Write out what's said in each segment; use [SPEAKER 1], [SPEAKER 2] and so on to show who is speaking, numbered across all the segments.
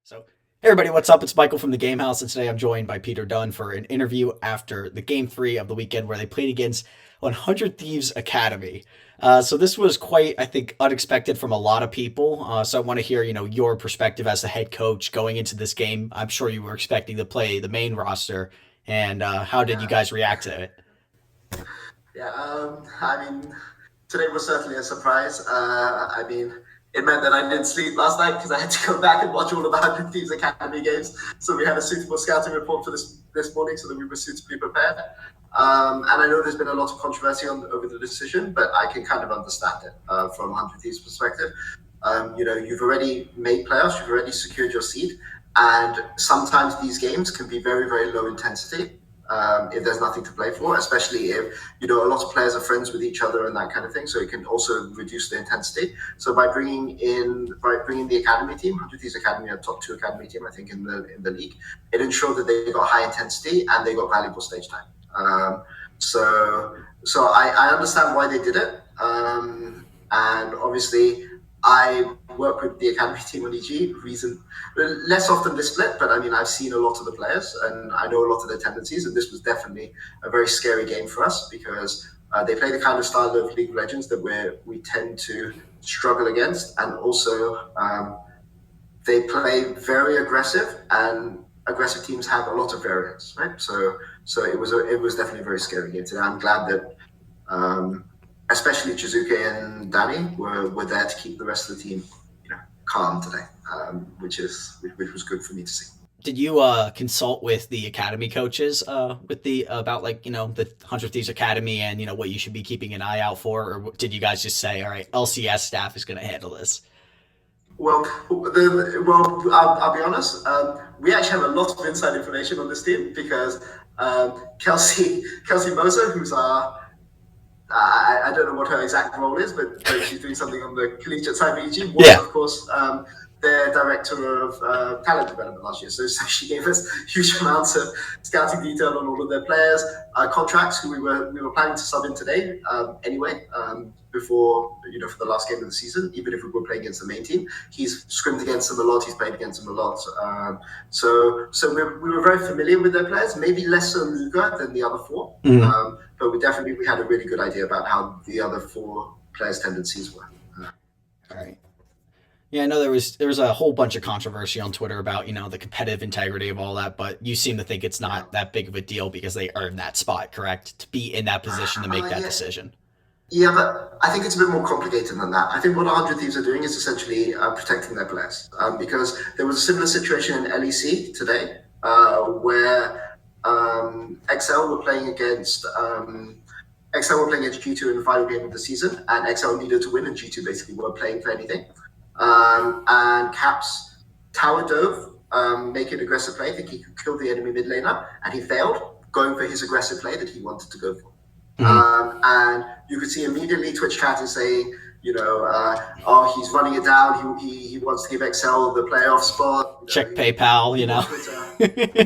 [SPEAKER 1] So, hey everybody, what's up? It's Michael from the Game Haus, and today I'm joined by Peter Dunn for an interview after the game three of the weekend where they played against 100 Thieves Academy. So this was quite, I think, unexpected from a lot of people. So I want to hear, your perspective as the head coach going into this game. I'm sure you were expecting to play the main roster, and how did you
[SPEAKER 2] Yeah,
[SPEAKER 1] guys react to it?
[SPEAKER 2] yeah. I mean, today was certainly a surprise. It meant that I didn't sleep last night because I had to go back and watch all of the 100 Thieves Academy games. So we had a suitable scouting report for this morning, so that we were suitably prepared. And I know there's been a lot of controversy over the decision, but I can kind of understand it from 100 Thieves' perspective. You've already made playoffs, you've already secured your seed, and sometimes these games can be very, very low intensity. If there's nothing to play for, especially if a lot of players are friends with each other and that kind of thing, so it can also reduce the intensity. So by bringing the academy team, 100 Thieves Academy, a top two academy team, I think in the league, it ensured that they got high intensity and they got valuable stage time. So I understand why they did it, and obviously I work with the academy team on EG. Reason less often this split, but I mean I've seen a lot of the players and I know a lot of their tendencies, and this was definitely a very scary game for us because they play the kind of style of League of Legends that we tend to struggle against, and also they play very aggressive, and aggressive teams have a lot of variance, right? So it was definitely a very scary game today. I'm glad that. Especially Jizuke and Danny were there to keep the rest of the team, calm today, which was good for me to see.
[SPEAKER 1] Did you consult with the academy coaches with the about the 100 Thieves Academy and what you should be keeping an eye out for, or did you guys just say, all right, LCS staff is going to handle this?
[SPEAKER 2] I'll be honest. We actually have a lot of inside information on this team because Kelsey Moser, who's our I don't know what her exact role is, but she's doing something on the collegiate side of EG. Was,
[SPEAKER 1] Yeah.
[SPEAKER 2] of course, their director of talent development last year. So she gave us huge amounts of scouting detail on all of their players, contracts, who we were planning to sub in today anyway, before, for the last game of the season, even if we were playing against the main team. He's scrimmed against them a lot, he's played against them a lot. So we were very familiar with their players, maybe less so Luga than the other four.
[SPEAKER 1] Mm-hmm.
[SPEAKER 2] But we had a really good idea about how the other four players' tendencies were.
[SPEAKER 1] All right. Yeah, I know there was a whole bunch of controversy on Twitter about the competitive integrity of all that, but you seem to think it's not that big of a deal because they earned that spot, correct? To be in that position to make that decision.
[SPEAKER 2] Yeah, but I think it's a bit more complicated than that. I think what 100 Thieves are doing is essentially protecting their players, because there was a similar situation in LEC today where XL were playing against G2 in the final game of the season, and XL needed to win, and G2 basically weren't playing for anything. And Caps tower dove, making aggressive play, thinking he could kill the enemy mid laner, and he failed, going for his aggressive play that he wanted to go for. Mm-hmm. And you could see immediately Twitch chat is saying, oh, he's running it down. He wants to give XL the playoff spot.
[SPEAKER 1] Check PayPal,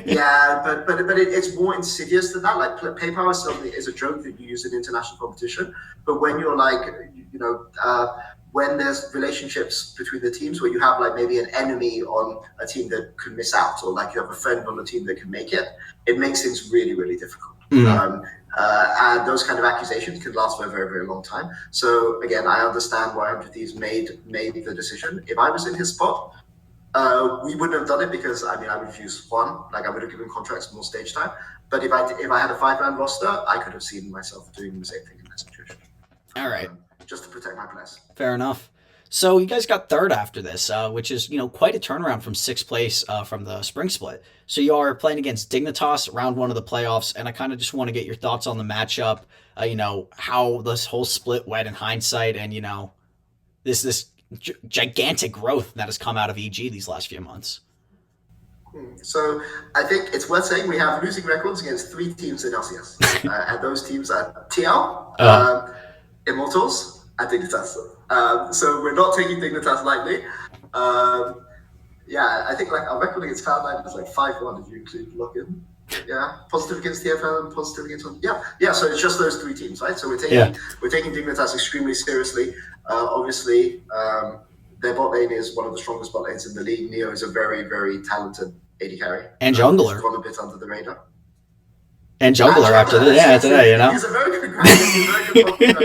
[SPEAKER 2] Yeah, but it's more insidious than that. Like PayPal is a joke that you use in international competition. But when you're when there's relationships between the teams where you have maybe an enemy on a team that could miss out, or you have a friend on a team that can make it, it makes things really, really difficult. Mm-hmm. And those kind of accusations can last for a very, very long time. So again, I understand why 100 Thieves made the decision. If I was in his spot, we wouldn't have done it because I would have used Juan. I would have given contracts more stage time. But if I had a 5-man roster, I could have seen myself doing the same thing in that situation.
[SPEAKER 1] All right.
[SPEAKER 2] Just to protect my players.
[SPEAKER 1] Fair enough. So you guys got third after this, which is quite a turnaround from sixth place from the spring split. So you are playing against Dignitas, round one of the playoffs, and I kind of just want to get your thoughts on the matchup. How this whole split went in hindsight, and this gigantic growth that has come out of EG these last few months.
[SPEAKER 2] So I think it's worth saying we have losing records against 3 teams in LCS, and those teams are TL, Immortals, and Dignitas. So we're not taking Dignitas lightly. I think our record against Cloud9 is 5-1 if you include login. Yeah, positive against TFL and positive against yeah. So it's just those 3 teams, right? So we're taking Dignitas extremely seriously. Obviously, their bot lane is one of the strongest bot lanes in the league. Neo is a very, very talented AD carry
[SPEAKER 1] And
[SPEAKER 2] who's
[SPEAKER 1] jungler.
[SPEAKER 2] gone a bit under the radar.
[SPEAKER 1] And
[SPEAKER 2] And
[SPEAKER 1] jungler after
[SPEAKER 2] jungler,
[SPEAKER 1] the
[SPEAKER 2] yes,
[SPEAKER 1] yeah
[SPEAKER 2] yes,
[SPEAKER 1] today, you know.
[SPEAKER 2] he's a very good grass. He's a very good bot grass.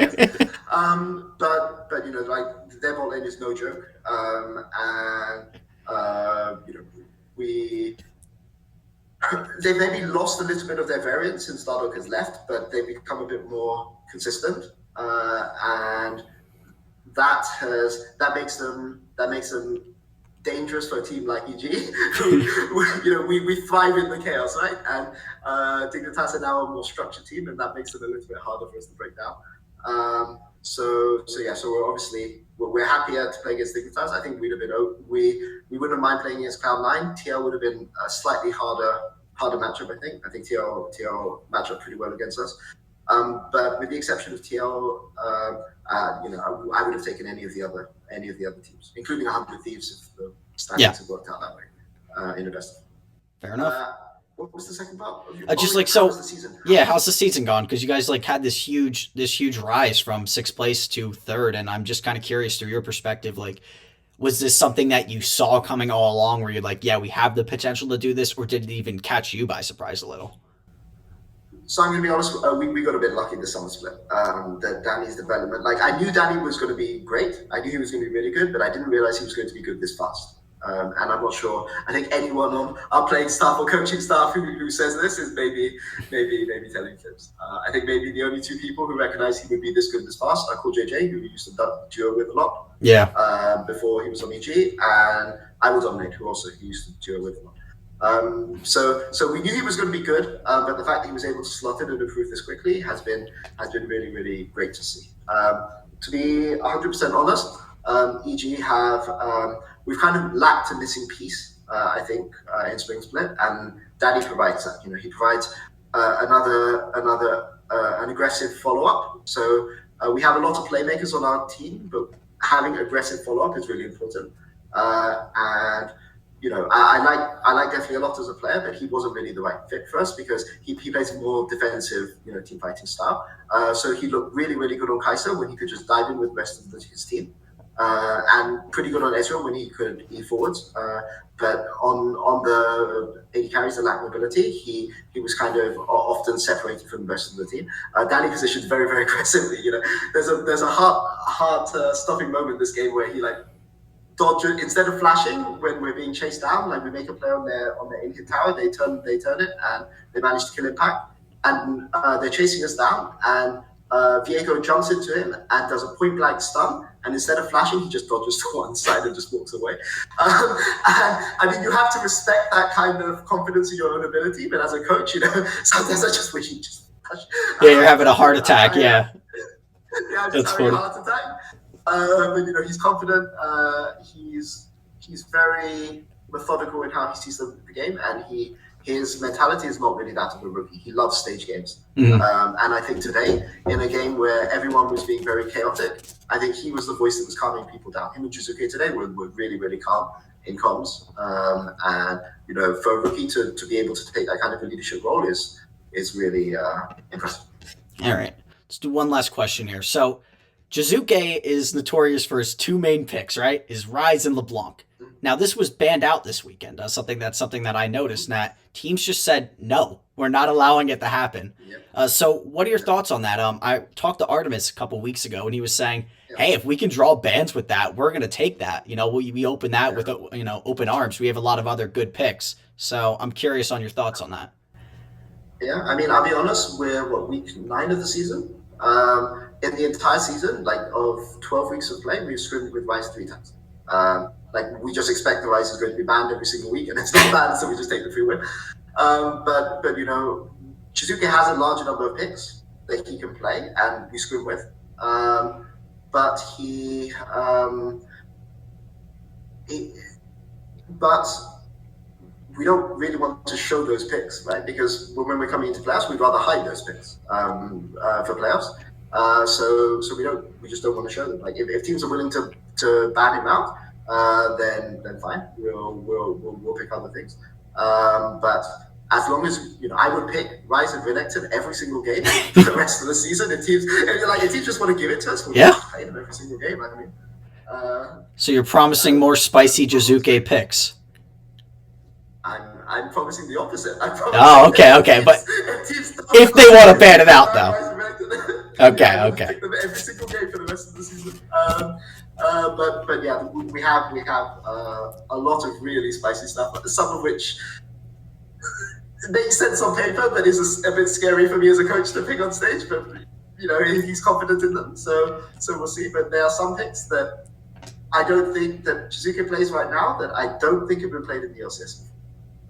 [SPEAKER 2] But like their bot lane is no joke. And we they maybe lost a little bit of their variance since Stardock has left, but they've become a bit more consistent, and that makes them dangerous for a team like EG. we thrive in the chaos, right? And Dignitas are now a more structured team, and that makes it a little bit harder for us to break down. So we're happier to play against Dignitas. I think we wouldn't mind playing against Cloud9. TL would have been a slightly harder matchup. I think TL match up pretty well against us. But with the exception of TL, I would have taken any of the other teams, including 100 Thieves if the standings had worked out that way in a best.
[SPEAKER 1] Fair enough.
[SPEAKER 2] What was the second part?
[SPEAKER 1] Just like so. How's the season? Yeah, how's the season gone? Because you guys like had this huge rise from sixth place to third, and I'm just kind of curious through your perspective, like. Was this something that you saw coming all along where you're like, yeah, we have the potential to do this, or did it even catch you by surprise a little?
[SPEAKER 2] So I'm going to be honest, we got a bit lucky this summer split. That Danny's development, like I knew Danny was going to be great. I knew he was going to be really good, but I didn't realize he was going to be good this fast. And I'm not sure. I think anyone on our playing staff or coaching staff who says this is maybe telling fibs. I think maybe the only two people who recognize he would be this good this fast are called JJ, who we used to duo with a lot.
[SPEAKER 1] Yeah.
[SPEAKER 2] Before he was on EG, and I was on Nate, who also he used to duo with a lot. So we knew he was going to be good, but the fact that he was able to slot in and improve this quickly has been really, really great to see. To be 100% honest, EG we've kind of lacked a missing piece, I think, in Spring Split, and Danny provides that. He provides an aggressive follow-up. So we have a lot of playmakers on our team, but having aggressive follow-up is really important. And I like definitely a lot as a player, but he wasn't really the right fit for us because he plays a more defensive, team fighting style. So he looked really, really good on Kai'Sa when he could just dive in with the rest of his team. And pretty good on Ezreal when he could E forwards. But on the AD carries, the lack mobility, he was kind of often separated from the rest of the team. Danny positions very, very aggressively. There's a heart stopping moment this game where he dodge instead of flashing when we're being chased down. Like we make a play on their in-hit tower, they turn it, and they manage to kill Impact. And they're chasing us down, and Viego jumps into him and does a point-blank stun, and instead of flashing, he just dodges to one side and just walks away. And I mean, you have to respect that kind of confidence in your own ability, but as a coach, sometimes I just wish he'd just flash.
[SPEAKER 1] Yeah, you're having a heart attack, yeah.
[SPEAKER 2] Yeah, I'm just having a heart attack. But he's confident. He's very methodical in how he sees the game, and his mentality is not really that of a rookie. He loves stage games. Mm-hmm. And I think today, in a game where everyone was being very chaotic, I think he was the voice that was calming people down. Him and Jizuke today were really, really calm in comms. And for a rookie to be able to take that kind of a leadership role is really impressive.
[SPEAKER 1] All right, let's do one last question here. So Jizuke is notorious for his two main picks, right? Is Ryze and LeBlanc. Now, this was banned out this weekend. Something that I noticed, that teams just said, no, we're not allowing it to happen. Yep. So what are your thoughts on that? I talked to Artemis a couple weeks ago, and he was saying, hey, if we can draw bans with that, we're going to take that. We open that with, open arms. We have a lot of other good picks. So I'm curious on your thoughts on that.
[SPEAKER 2] Yeah, I mean, I'll be honest, we're week 9 of the season. In the entire season, of 12 weeks of play, we've scrimmed with Ryze 3 times. We just expect the Ryze is going to be banned every single week, and it's not banned, so we just take the free win. But Jizuke has a larger number of picks that he can play, and we scrim with. But we don't really want to show those picks, right? Because when we're coming into playoffs, we'd rather hide those picks for playoffs. So we just don't want to show them. If teams are willing to ban him out, then fine. We'll pick other things. But as long as I would pick Ryze and Renekton every single game for the rest of the season. If teams just want to give it to us, we'll play them every single game. I mean.
[SPEAKER 1] So you're promising more spicy Jizuke picks.
[SPEAKER 2] I'm promising the opposite. I'm
[SPEAKER 1] Oh,
[SPEAKER 2] promising
[SPEAKER 1] okay,
[SPEAKER 2] that
[SPEAKER 1] okay, but
[SPEAKER 2] if teams
[SPEAKER 1] if they want to ban it out, though.
[SPEAKER 2] Yeah,
[SPEAKER 1] Okay,
[SPEAKER 2] I'm going to
[SPEAKER 1] okay.
[SPEAKER 2] pick them every single game for the rest of the season. But yeah, we have a lot of really spicy stuff. Some of which makes sense on paper, but is a bit scary for me as a coach to pick on stage. But he's confident in them, so we'll see. But there are some picks that I don't think that Jizuke plays right now that I don't think have been played in the LCS.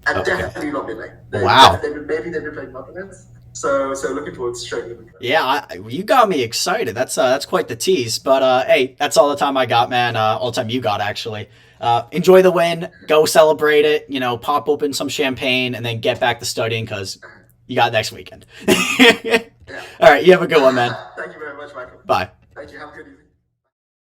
[SPEAKER 2] And definitely not midlane.
[SPEAKER 1] Wow.
[SPEAKER 2] Maybe they've been playing Motherlands. So looking forward to showing them.
[SPEAKER 1] Yeah, you got me excited. That's quite the tease. But hey, that's all the time I got, man. All the time you got, actually. Enjoy the win. Go celebrate it. Pop open some champagne and then get back to studying because you got next weekend.
[SPEAKER 2] Yeah.
[SPEAKER 1] All right, you have a good one, man.
[SPEAKER 2] Thank you very much, Michael.
[SPEAKER 1] Bye.
[SPEAKER 2] Thank you. Have a good evening.